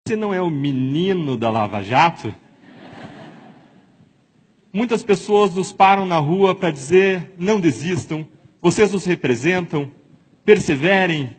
Você não é o menino da Lava Jato? Muitas pessoas nos param na rua para dizer, não desistam, vocês nos representam, perseverem.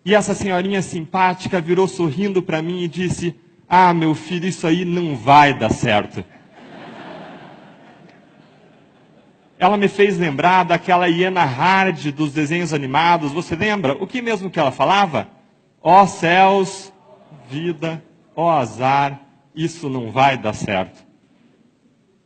E essa senhorinha simpática virou sorrindo para mim e disse, ah, meu filho, isso aí não vai dar certo. Ela me fez lembrar daquela hiena Hard dos desenhos animados, você lembra? O que mesmo que ela falava? Ó céus, vida, ó azar, isso não vai dar certo.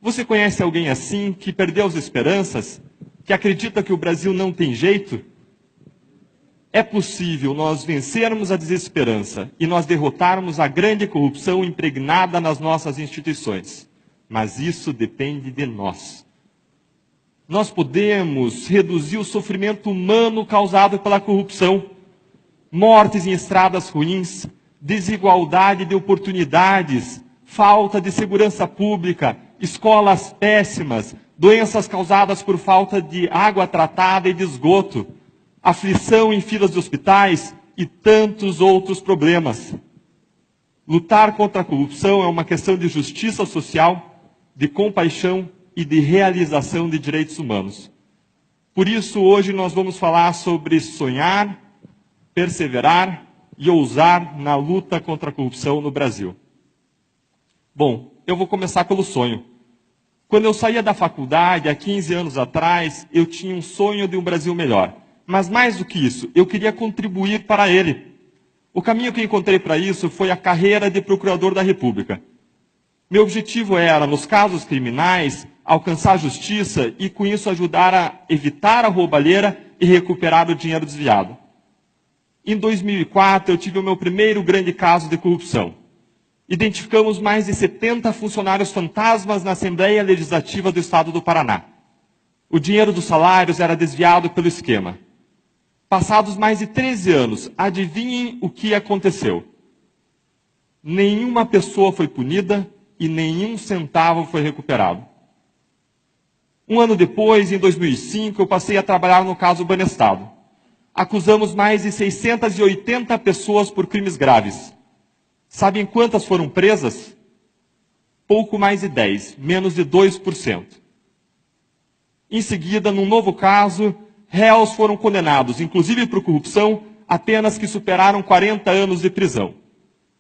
Você conhece alguém assim, que perdeu as esperanças, que acredita que o Brasil não tem jeito? É possível nós vencermos a desesperança e nós derrotarmos a grande corrupção impregnada nas nossas instituições. Mas isso depende de nós. Nós podemos reduzir o sofrimento humano causado pela corrupção, mortes em estradas ruins, desigualdade de oportunidades, falta de segurança pública, escolas péssimas, doenças causadas por falta de água tratada e de esgoto, aflição em filas de hospitais e tantos outros problemas. Lutar contra a corrupção é uma questão de justiça social, de compaixão e de realização de direitos humanos. Por isso, hoje nós vamos falar sobre sonhar, perseverar e ousar na luta contra a corrupção no Brasil. Bom, eu vou começar pelo sonho. Quando eu saía da faculdade, há 15 anos atrás, eu tinha um sonho de um Brasil melhor. Mas mais do que isso, eu queria contribuir para ele. O caminho que eu encontrei para isso foi a carreira de procurador da República. Meu objetivo era, nos casos criminais, alcançar a justiça e, com isso, ajudar a evitar a roubalheira e recuperar o dinheiro desviado. Em 2004, eu tive o meu primeiro grande caso de corrupção. Identificamos mais de 70 funcionários fantasmas na Assembleia Legislativa do Estado do Paraná. O dinheiro dos salários era desviado pelo esquema. Passados mais de 13 anos, adivinhem o que aconteceu? Nenhuma pessoa foi punida e nenhum centavo foi recuperado. Um ano depois, em 2005, eu passei a trabalhar no caso Banestado. Acusamos mais de 680 pessoas por crimes graves. Sabem quantas foram presas? Pouco mais de 10, menos de 2%. Em seguida, num novo caso, réus foram condenados, inclusive por corrupção, a penas que superaram 40 anos de prisão.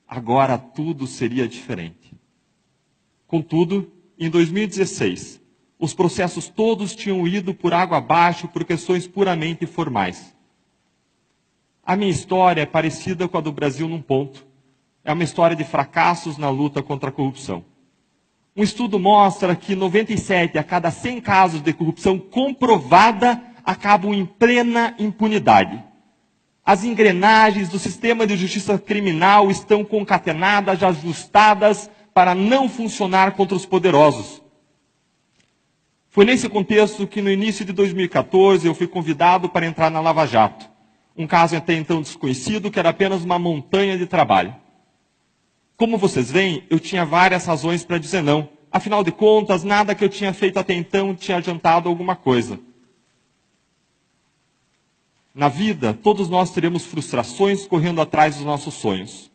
Agora tudo seria diferente. Contudo, em 2016, os processos todos tinham ido por água abaixo por questões puramente formais. A minha história é parecida com a do Brasil num ponto. É uma história de fracassos na luta contra a corrupção. Um estudo mostra que 97 a cada 100 casos de corrupção comprovada acabam em plena impunidade. As engrenagens do sistema de justiça criminal estão concatenadas, ajustadas para não funcionar contra os poderosos. Foi nesse contexto que no início de 2014 eu fui convidado para entrar na Lava Jato. Um caso até então desconhecido que era apenas uma montanha de trabalho. Como vocês veem, eu tinha várias razões para dizer não. Afinal de contas, nada que eu tinha feito até então tinha adiantado alguma coisa. Na vida, todos nós teremos frustrações correndo atrás dos nossos sonhos.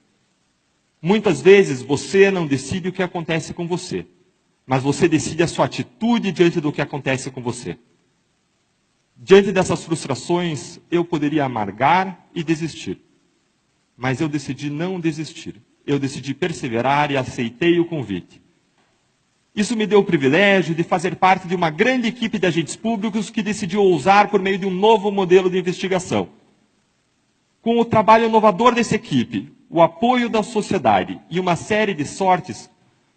Muitas vezes você não decide o que acontece com você, mas você decide a sua atitude diante do que acontece com você. Diante dessas frustrações, eu poderia amargar e desistir. Mas eu decidi não desistir. Eu decidi perseverar e aceitei o convite. Isso me deu o privilégio de fazer parte de uma grande equipe de agentes públicos que decidiu ousar por meio de um novo modelo de investigação. Com o trabalho inovador dessa equipe, o apoio da sociedade e uma série de sortes,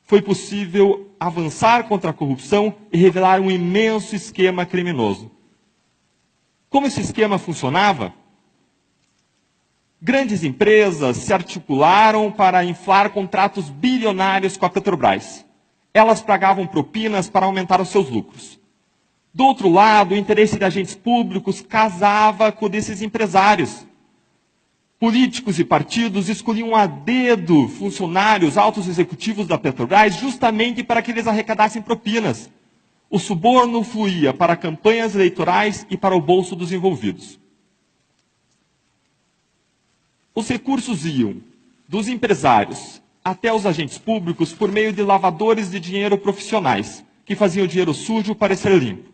foi possível avançar contra a corrupção e revelar um imenso esquema criminoso. Como esse esquema funcionava? Grandes empresas se articularam para inflar contratos bilionários com a Petrobras. Elas pagavam propinas para aumentar os seus lucros. Do outro lado, o interesse de agentes públicos casava com o desses empresários. Políticos e partidos escolhiam a dedo funcionários, altos executivos da Petrobras, justamente para que eles arrecadassem propinas. O suborno fluía para campanhas eleitorais e para o bolso dos envolvidos. Os recursos iam dos empresários até os agentes públicos por meio de lavadores de dinheiro profissionais, que faziam o dinheiro sujo parecer limpo.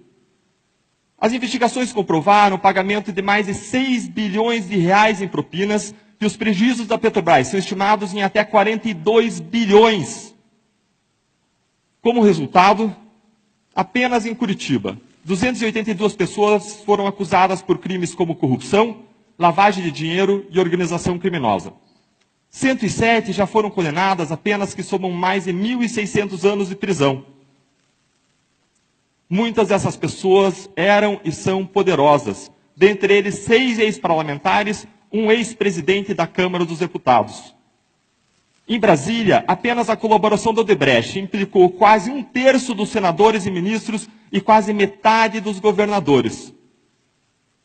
As investigações comprovaram o pagamento de mais de 6 bilhões de reais em propinas e os prejuízos da Petrobras são estimados em até 42 bilhões. Como resultado, apenas em Curitiba, 282 pessoas foram acusadas por crimes como corrupção, lavagem de dinheiro e organização criminosa. 107 já foram condenadas, apenas que somam mais de 1.600 anos de prisão. Muitas dessas pessoas eram e são poderosas, dentre eles 6 ex-parlamentares, um ex-presidente da Câmara dos Deputados. Em Brasília, apenas a colaboração do Odebrecht implicou quase 1/3 dos senadores e ministros e quase metade dos governadores.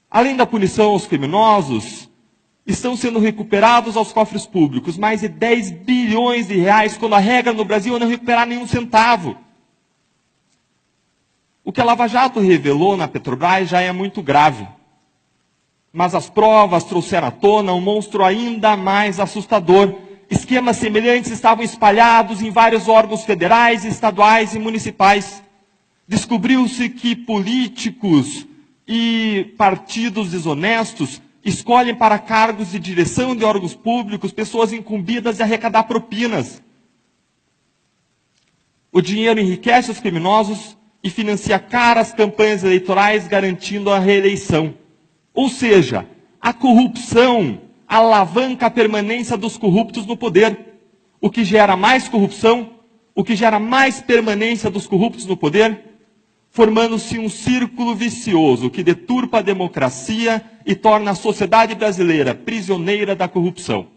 Além da punição aos criminosos, estão sendo recuperados aos cofres públicos mais de 10 bilhões de reais, quando a regra no Brasil é não recuperar nenhum centavo. O que a Lava Jato revelou na Petrobras já é muito grave. Mas as provas trouxeram à tona um monstro ainda mais assustador. Esquemas semelhantes estavam espalhados em vários órgãos federais, estaduais e municipais. Descobriu-se que políticos e partidos desonestos escolhem para cargos de direção de órgãos públicos pessoas incumbidas de arrecadar propinas. O dinheiro enriquece os criminosos e financia caras campanhas eleitorais garantindo a reeleição. Ou seja, a corrupção alavanca a permanência dos corruptos no poder, o que gera mais corrupção, o que gera mais permanência dos corruptos no poder, formando-se um círculo vicioso que deturpa a democracia e torna a sociedade brasileira prisioneira da corrupção.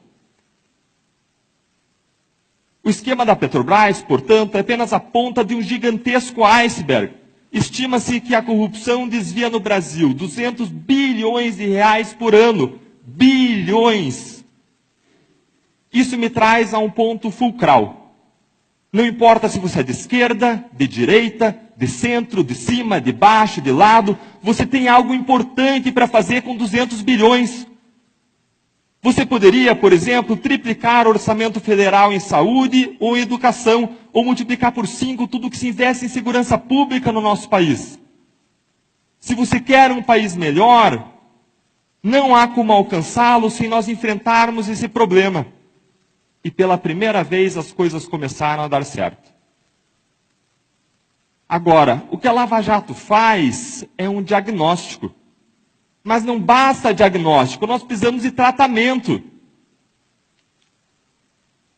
O esquema da Petrobras, portanto, é apenas a ponta de um gigantesco iceberg. Estima-se que a corrupção desvia no Brasil 200 bilhões de reais por ano. Bilhões! Isso me traz a um ponto fulcral. Não importa se você é de esquerda, de direita, de centro, de cima, de baixo, de lado, você tem algo importante para fazer com 200 bilhões. Você poderia, por exemplo, triplicar o orçamento federal em saúde ou em educação, ou multiplicar por 5 tudo que se investe em segurança pública no nosso país. Se você quer um país melhor, não há como alcançá-lo sem nós enfrentarmos esse problema. E pela primeira vez as coisas começaram a dar certo. Agora, o que a Lava Jato faz é um diagnóstico. Mas não basta diagnóstico, nós precisamos de tratamento.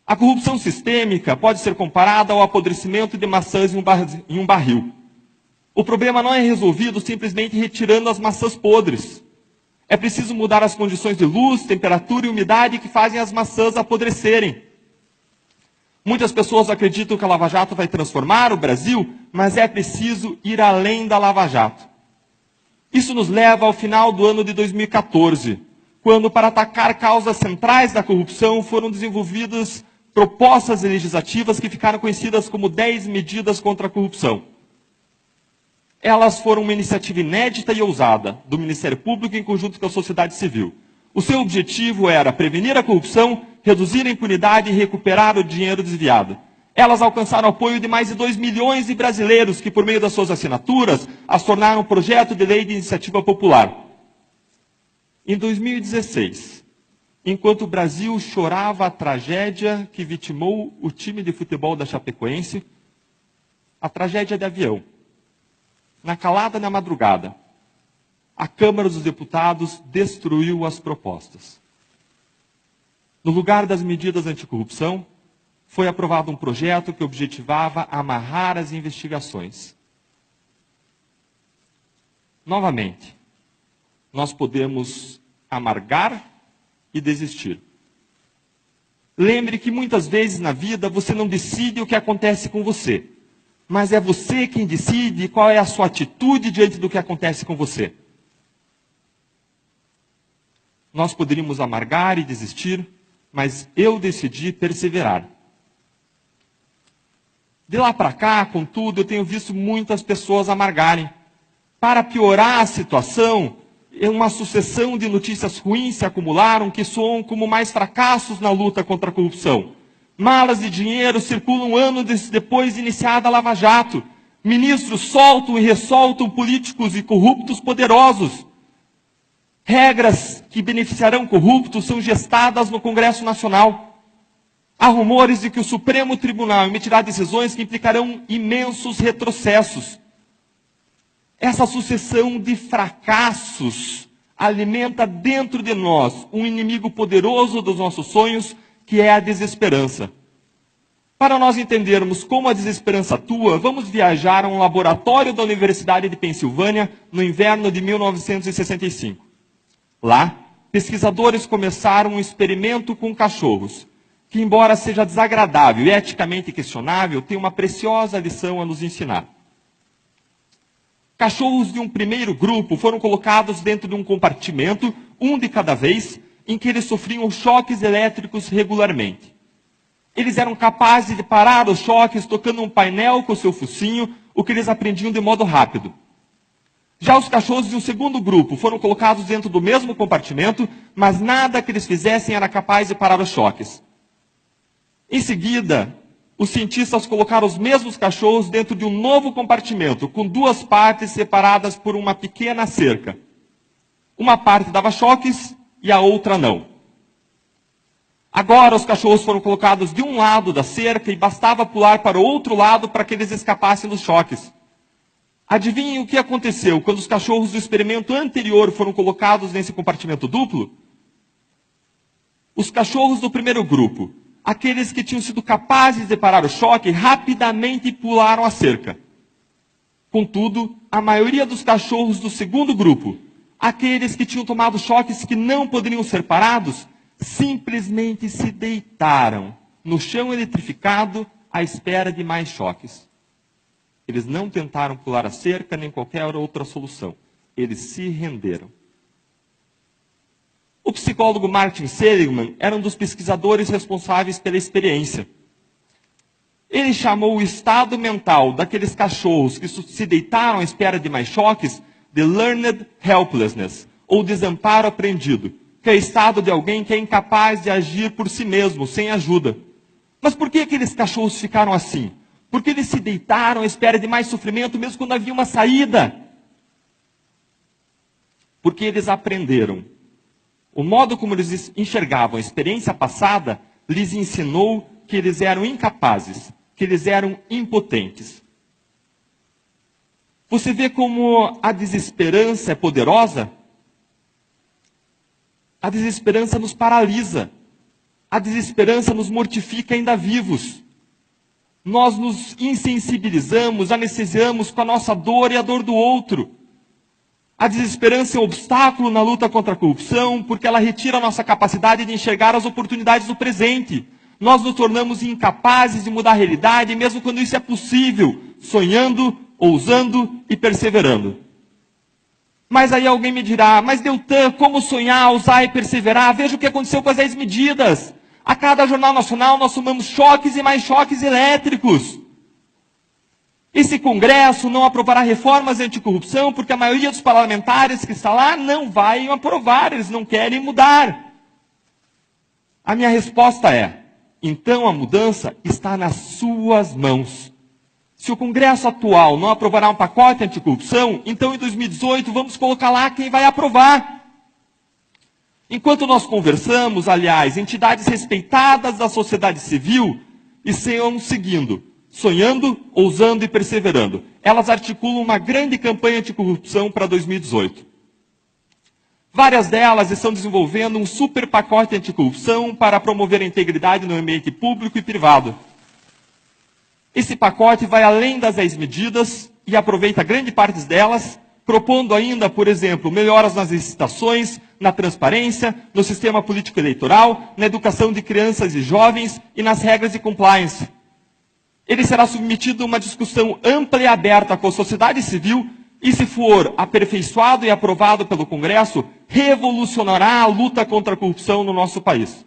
A corrupção sistêmica pode ser comparada ao apodrecimento de maçãs em um barril. O problema não é resolvido simplesmente retirando as maçãs podres. É preciso mudar as condições de luz, temperatura e umidade que fazem as maçãs apodrecerem. Muitas pessoas acreditam que a Lava Jato vai transformar o Brasil, mas é preciso ir além da Lava Jato. Isso nos leva ao final do ano de 2014, quando, para atacar causas centrais da corrupção, foram desenvolvidas propostas legislativas que ficaram conhecidas como 10 medidas contra a corrupção. Elas foram uma iniciativa inédita e ousada do Ministério Público em conjunto com a sociedade civil. O seu objetivo era prevenir a corrupção, reduzir a impunidade e recuperar o dinheiro desviado. Elas alcançaram apoio de mais de 2 milhões de brasileiros que, por meio das suas assinaturas, as tornaram um projeto de lei de iniciativa popular. Em 2016, enquanto o Brasil chorava a tragédia que vitimou o time de futebol da Chapecoense, a tragédia de avião, na calada da madrugada, a Câmara dos Deputados destruiu as propostas. No lugar das medidas anticorrupção, foi aprovado um projeto que objetivava amarrar as investigações. Novamente, nós podemos amargar e desistir. Lembre que muitas vezes na vida você não decide o que acontece com você, mas é você quem decide qual é a sua atitude diante do que acontece com você. Nós poderíamos amargar e desistir, mas eu decidi perseverar. De lá para cá, contudo, eu tenho visto muitas pessoas amargarem. Para piorar a situação, uma sucessão de notícias ruins se acumularam que soam como mais fracassos na luta contra a corrupção. Malas de dinheiro circulam anos depois de iniciada a Lava Jato. Ministros soltam e ressoltam políticos e corruptos poderosos. Regras que beneficiarão corruptos são gestadas no Congresso Nacional. Há rumores de que o Supremo Tribunal emitirá decisões que implicarão imensos retrocessos. Essa sucessão de fracassos alimenta dentro de nós um inimigo poderoso dos nossos sonhos, que é a desesperança. Para nós entendermos como a desesperança atua, vamos viajar a um laboratório da Universidade de Pensilvânia no inverno de 1965. Lá, pesquisadores começaram um experimento com cachorros, que, embora seja desagradável e eticamente questionável, tem uma preciosa lição a nos ensinar. Cachorros de um primeiro grupo foram colocados dentro de um compartimento, um de cada vez, em que eles sofriam choques elétricos regularmente. Eles eram capazes de parar os choques tocando um painel com seu focinho, o que eles aprendiam de modo rápido. Já os cachorros de um segundo grupo foram colocados dentro do mesmo compartimento, mas nada que eles fizessem era capaz de parar os choques. Em seguida, os cientistas colocaram os mesmos cachorros dentro de um novo compartimento, com duas partes separadas por uma pequena cerca. Uma parte dava choques e a outra não. Agora os cachorros foram colocados de um lado da cerca e bastava pular para o outro lado para que eles escapassem dos choques. Adivinhem o que aconteceu quando os cachorros do experimento anterior foram colocados nesse compartimento duplo? Os cachorros do primeiro grupo, aqueles que tinham sido capazes de parar o choque, rapidamente pularam a cerca. Contudo, a maioria dos cachorros do segundo grupo, aqueles que tinham tomado choques que não poderiam ser parados, simplesmente se deitaram no chão eletrificado à espera de mais choques. Eles não tentaram pular a cerca nem qualquer outra solução. Eles se renderam. O psicólogo Martin Seligman era um dos pesquisadores responsáveis pela experiência. Ele chamou o estado mental daqueles cachorros que se deitaram à espera de mais choques de learned helplessness, ou desamparo aprendido, que é o estado de alguém que é incapaz de agir por si mesmo, sem ajuda. Mas por que aqueles cachorros ficaram assim? Porque eles se deitaram à espera de mais sofrimento, mesmo quando havia uma saída. Porque eles aprenderam. O modo como eles enxergavam a experiência passada lhes ensinou que eles eram incapazes, que eles eram impotentes. Você vê como a desesperança é poderosa? A desesperança nos paralisa. A desesperança nos mortifica ainda vivos. Nós nos insensibilizamos, anestesiamos com a nossa dor e a dor do outro. A desesperança é um obstáculo na luta contra a corrupção, porque ela retira a nossa capacidade de enxergar as oportunidades do presente. Nós nos tornamos incapazes de mudar a realidade, mesmo quando isso é possível, sonhando, ousando e perseverando. Mas aí alguém me dirá, mas Deltan, como sonhar, ousar e perseverar? Veja o que aconteceu com as 10 medidas. A cada jornal nacional nós tomamos choques e mais choques elétricos. Esse Congresso não aprovará reformas anticorrupção porque a maioria dos parlamentares que está lá não vai aprovar, eles não querem mudar. A minha resposta é, então a mudança está nas suas mãos. Se o Congresso atual não aprovará um pacote anticorrupção, então em 2018 vamos colocar lá quem vai aprovar. Enquanto nós conversamos, aliás, entidades respeitadas da sociedade civil estão seguindo, sonhando, ousando e perseverando. Elas articulam uma grande campanha anticorrupção para 2018. Várias delas estão desenvolvendo um super pacote anticorrupção para promover a integridade no ambiente público e privado. Esse pacote vai além das 10 medidas e aproveita grande parte delas, propondo ainda, por exemplo, melhoras nas licitações, na transparência, no sistema político eleitoral, na educação de crianças e jovens e nas regras de compliance. Ele será submetido a uma discussão ampla e aberta com a sociedade civil e, se for aperfeiçoado e aprovado pelo Congresso, revolucionará a luta contra a corrupção no nosso país.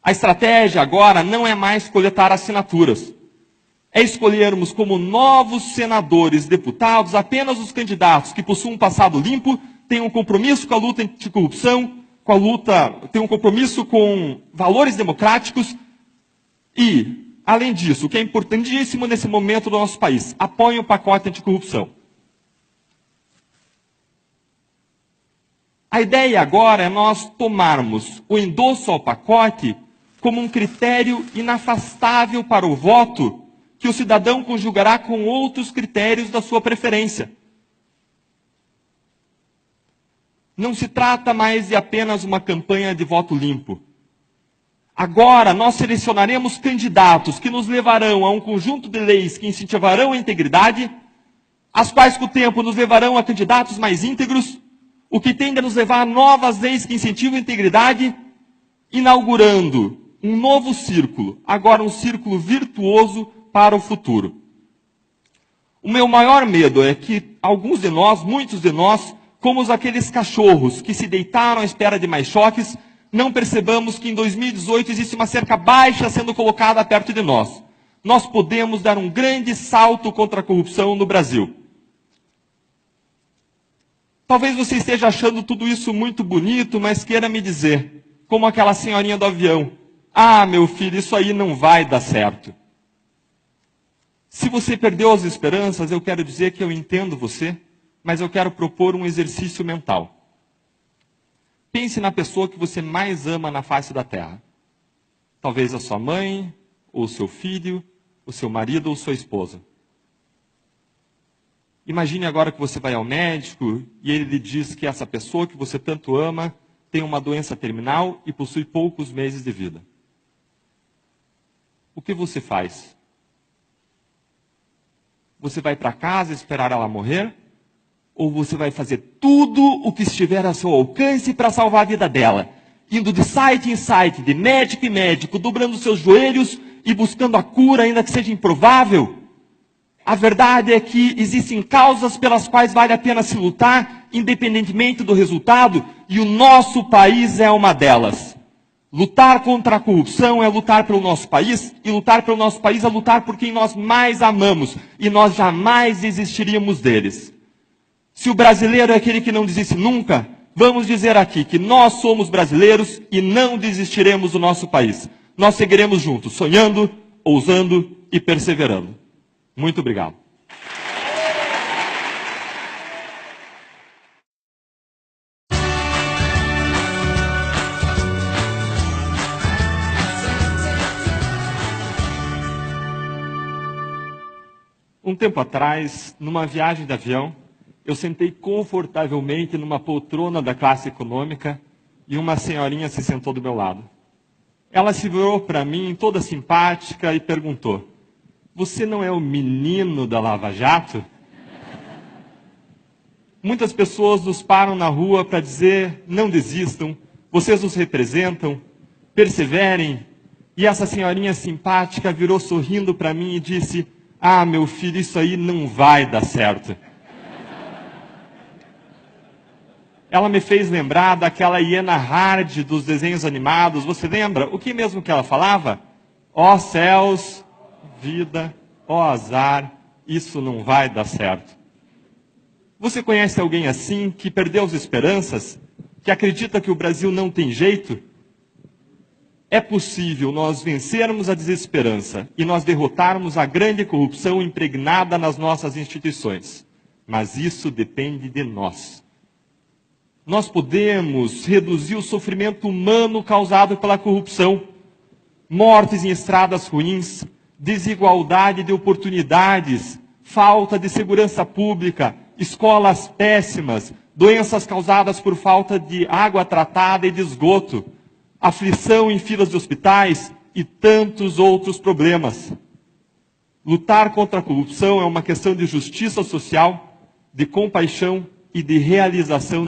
A estratégia agora não é mais coletar assinaturas. É escolhermos como novos senadores, deputados, apenas os candidatos que possuem um passado limpo, têm um compromisso com a luta anticorrupção, têm um compromisso com valores democráticos, E, além disso, o que é importantíssimo nesse momento do nosso país, apoiem o pacote anticorrupção. A ideia agora é nós tomarmos o endosso ao pacote como um critério inafastável para o voto que o cidadão conjugará com outros critérios da sua preferência. Não se trata mais de apenas uma campanha de voto limpo. Agora nós selecionaremos candidatos que nos levarão a um conjunto de leis que incentivarão a integridade, as quais com o tempo nos levarão a candidatos mais íntegros, o que tende a nos levar a novas leis que incentivam a integridade, inaugurando um novo círculo, agora um círculo virtuoso para o futuro. O meu maior medo é que alguns de nós, muitos de nós, como aqueles cachorros que se deitaram à espera de mais choques, não percebamos que em 2018 existe uma cerca baixa sendo colocada perto de nós. Nós podemos dar um grande salto contra a corrupção no Brasil. Talvez você esteja achando tudo isso muito bonito, mas queira me dizer, como aquela senhorinha do avião, ah, meu filho, isso aí não vai dar certo. Se você perdeu as esperanças, eu quero dizer que eu entendo você, mas eu quero propor um exercício mental. Pense na pessoa que você mais ama na face da terra. Talvez a sua mãe, ou o seu filho, o seu marido ou sua esposa. Imagine agora que você vai ao médico e ele lhe diz que essa pessoa que você tanto ama tem uma doença terminal e possui poucos meses de vida. O que você faz? Você vai para casa esperar ela morrer? Ou você vai fazer tudo o que estiver a seu alcance para salvar a vida dela? Indo de site em site, de médico em médico, dobrando seus joelhos e buscando a cura, ainda que seja improvável? A verdade é que existem causas pelas quais vale a pena se lutar, independentemente do resultado, e o nosso país é uma delas. Lutar contra a corrupção é lutar pelo nosso país, e lutar pelo nosso país é lutar por quem nós mais amamos, e nós jamais desistiríamos deles. Se o brasileiro é aquele que não desiste nunca, vamos dizer aqui que nós somos brasileiros e não desistiremos do nosso país. Nós seguiremos juntos, sonhando, ousando e perseverando. Muito obrigado. Um tempo atrás, numa viagem de avião, eu sentei confortavelmente numa poltrona da classe econômica e uma senhorinha se sentou do meu lado. Ela se virou para mim, toda simpática, e perguntou: "Você não é o menino da Lava Jato?" Muitas pessoas nos param na rua para dizer: não desistam, vocês nos representam, perseverem. E essa senhorinha simpática virou sorrindo para mim e disse: "Ah, meu filho, isso aí não vai dar certo." Ela me fez lembrar daquela hiena Hard dos desenhos animados. Você lembra? O que mesmo que ela falava? Ó céus, vida, ó azar, isso não vai dar certo. Você conhece alguém assim, que perdeu as esperanças? Que acredita que o Brasil não tem jeito? É possível nós vencermos a desesperança e nós derrotarmos a grande corrupção impregnada nas nossas instituições. Mas isso depende de nós. Nós podemos reduzir o sofrimento humano causado pela corrupção, mortes em estradas ruins, desigualdade de oportunidades, falta de segurança pública, escolas péssimas, doenças causadas por falta de água tratada e de esgoto, aflição em filas de hospitais e tantos outros problemas. Lutar contra a corrupção é uma questão de justiça social, de compaixão e de realização